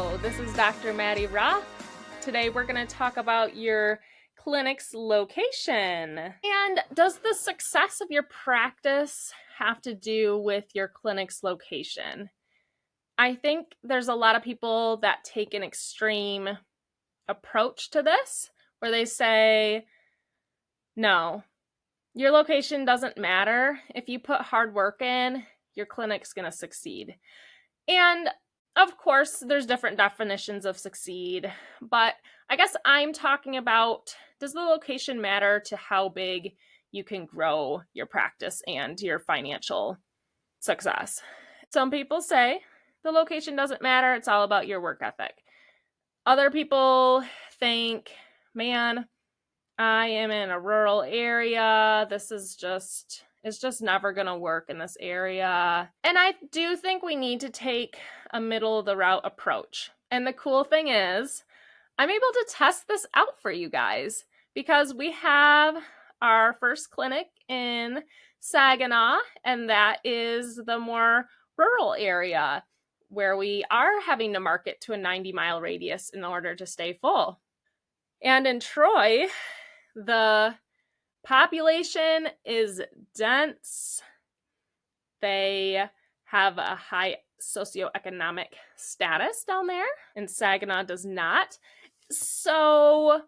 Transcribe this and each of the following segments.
Hello, this is Dr. Maddy Roth. Today we're going to talk about your clinic's location. And does the success of your practice have to do with your clinic's location? I think there's a lot of people that take an extreme approach to this, where they say, no, your location doesn't matter. If you put hard work in, your clinic's going to succeed. And of course, there's different definitions of succeed, but I guess I'm talking about, does the location matter to how big you can grow your practice and your financial success? Some people say the location doesn't matter, it's all about your work ethic. Other people think, man, I am in a rural area, it's just never going to work in this area. And I do think we need to take a middle of the route approach. And the cool thing is, I'm able to test this out for you guys because we have our first clinic in Saginaw, and that is the more rural area where we are having to market to a 90-mile radius in order to stay full. And in Troy, the population is dense. They have a high socioeconomic status down there, and Saginaw does not. So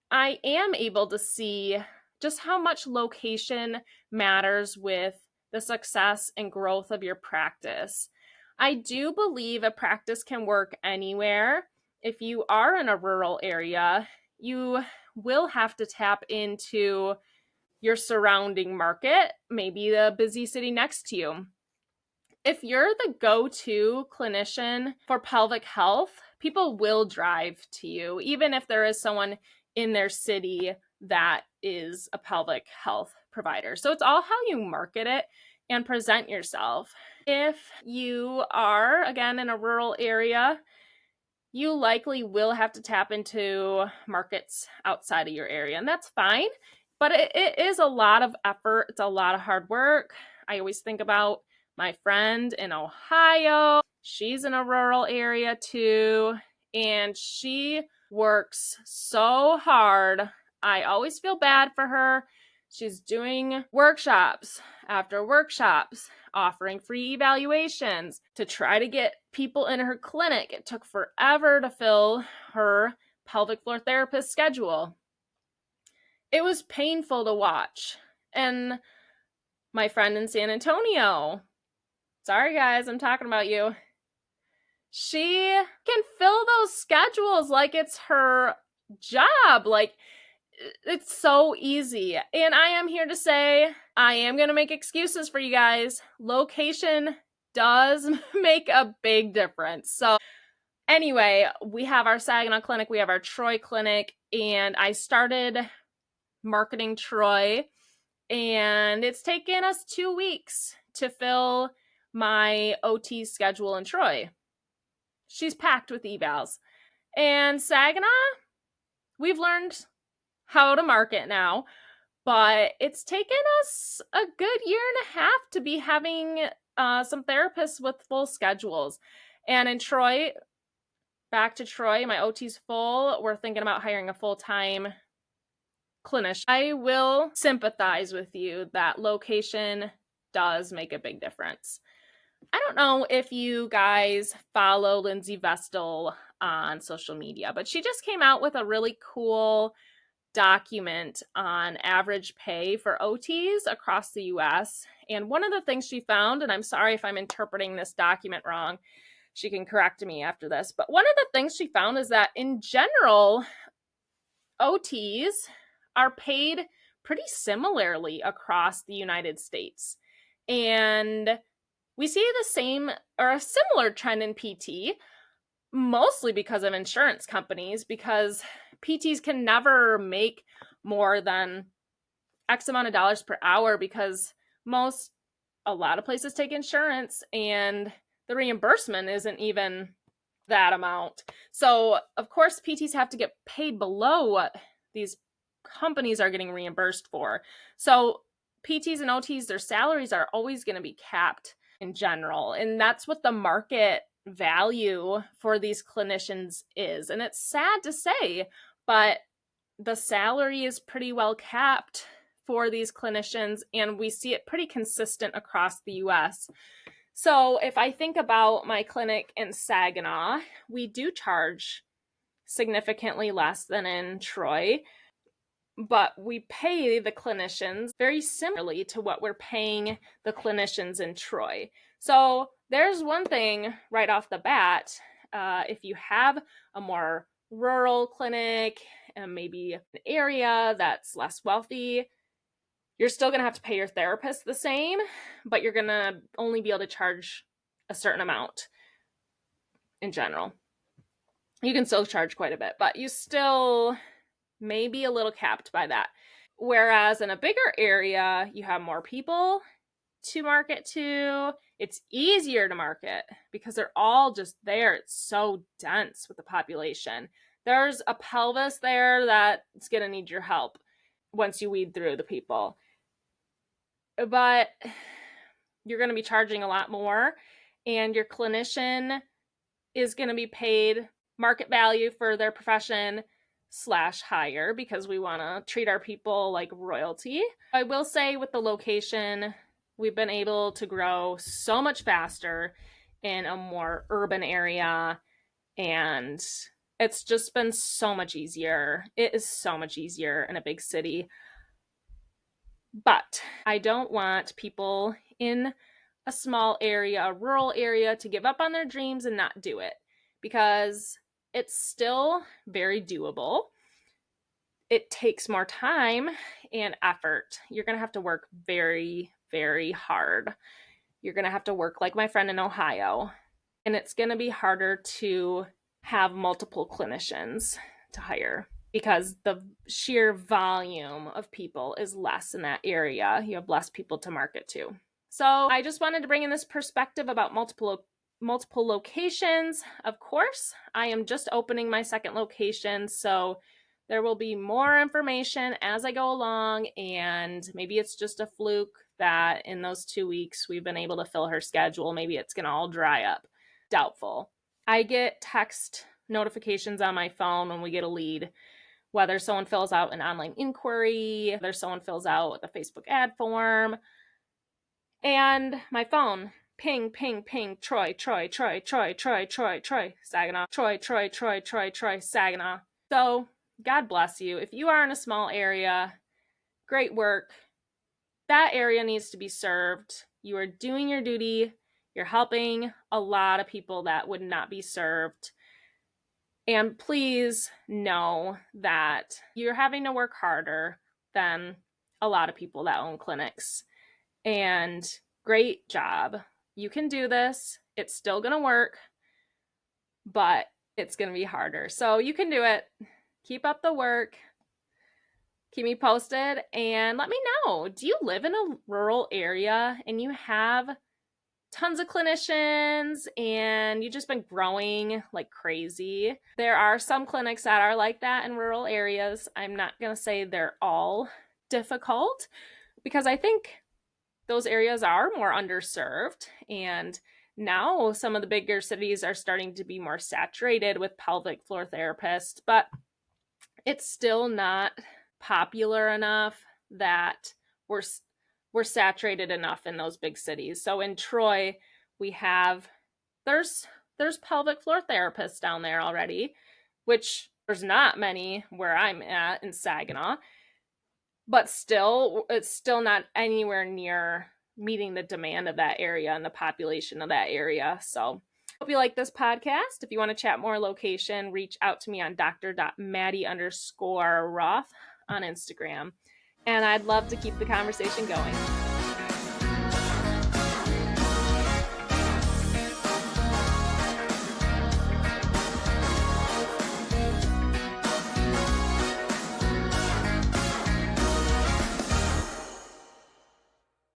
I am able to see just how much location matters with the success and growth of your practice. I do believe a practice can work anywhere. If you are in a rural area, you will have to tap into your surrounding market, maybe the busy city next to you. If you're the go-to clinician for pelvic health, people will drive to you, even if there is someone in their city that is a pelvic health provider. So it's all how you market it and present yourself. If you are, again, in a rural area, you likely will have to tap into markets outside of your area, and that's fine. But it is a lot of effort. It's a lot of hard work. I always think about my friend in Ohio. She's in a rural area too, and she works so hard. I always feel bad for her. She's doing workshops after workshops, offering free evaluations to try to get people in her clinic. It took forever to fill her pelvic floor therapist schedule. It was painful to watch. And my friend in San Antonio, sorry guys, I'm talking about you. She can fill those schedules like it's her job. Like, it's so easy. And I am here to say, I am going to make excuses for you guys. Location does make a big difference. So anyway, we have our Saginaw clinic, we have our Troy clinic, and I started marketing Troy, and it's taken us 2 weeks to fill my OT schedule in Troy. She's packed with evals. And Saginaw, we've learned how to market now, but it's taken us a good year and a half to be having some therapists with full schedules. And in Troy, back to Troy, my OT's full. We're thinking about hiring a full-time clinician. I will sympathize with you that location does make a big difference. I don't know if you guys follow Lindsay Vestal on social media, but she just came out with a really cool document on average pay for OTs across the US. And one of the things she found, and I'm sorry if I'm interpreting this document wrong, she can correct me after this, but one of the things she found is that in general, OTs are paid pretty similarly across the United States. And we see the same or a similar trend in PT, mostly because of insurance companies, because PTs can never make more than X amount of dollars per hour because a lot of places take insurance and the reimbursement isn't even that amount. So of course PTs have to get paid below what these companies are getting reimbursed for. So PTs and OTs, their salaries are always going to be capped in general. And that's what the market value for these clinicians is. And it's sad to say, but the salary is pretty well capped for these clinicians, and we see it pretty consistent across the US. So if I think about my clinic in Saginaw, we do charge significantly less than in Troy, but we pay the clinicians very similarly to what we're paying the clinicians in Troy. So there's one thing right off the bat. If you have a more rural clinic and maybe an area that's less wealthy, you're still going to have to pay your therapist the same, but you're going to only be able to charge a certain amount in general. You can still charge quite a bit, but you still may be a little capped by that. Whereas in a bigger area, you have more people to market to. It's easier to market because they're all just there. It's so dense with the population. There's a pelvis there that's going to need your help once you weed through the people. But you're going to be charging a lot more, and your clinician is going to be paid market value for their profession / higher, because we want to treat our people like royalty. I will say with the location, we've been able to grow so much faster in a more urban area, and it's just been so much easier. It is so much easier in a big city. But I don't want people in a small area, a rural area, to give up on their dreams and not do it, because it's still very doable. It takes more time and effort. You're going to have to work very, very hard. You're going to have to work like my friend in Ohio, and it's going to be harder to have multiple clinicians to hire because the sheer volume of people is less in that area. You have less people to market to. So I just wanted to bring in this perspective about multiple locations. Of course, I am just opening my second location, so there will be more information as I go along, and maybe it's just a fluke that in those 2 weeks we've been able to fill her schedule. Maybe it's going to all dry up. Doubtful. I get text notifications on my phone when we get a lead, whether someone fills out an online inquiry, whether someone fills out a Facebook ad form, and my phone, ping, ping, ping, Troy, Saginaw, Troy, Saginaw. So God bless you. If you are in a small area, great work. That area needs to be served. You are doing your duty. You're helping a lot of people that would not be served. And please know that you're having to work harder than a lot of people that own clinics. And great job. You can do this. It's still going to work, but it's going to be harder. So you can do it. Keep up the work. Keep me posted and let me know. Do you live in a rural area and you have tons of clinicians and you've just been growing like crazy? There are some clinics that are like that in rural areas. I'm not going to say they're all difficult, because I think those areas are more underserved, and now some of the bigger cities are starting to be more saturated with pelvic floor therapists, but it's still not popular enough that we're saturated enough in those big cities. So in Troy, there's pelvic floor therapists down there already, which there's not many where I'm at in Saginaw, but still, it's still not anywhere near meeting the demand of that area and the population of that area. So hope you like this podcast. If you want to chat more location, reach out to me on dr.maddy_Roth on Instagram. And I'd love to keep the conversation going.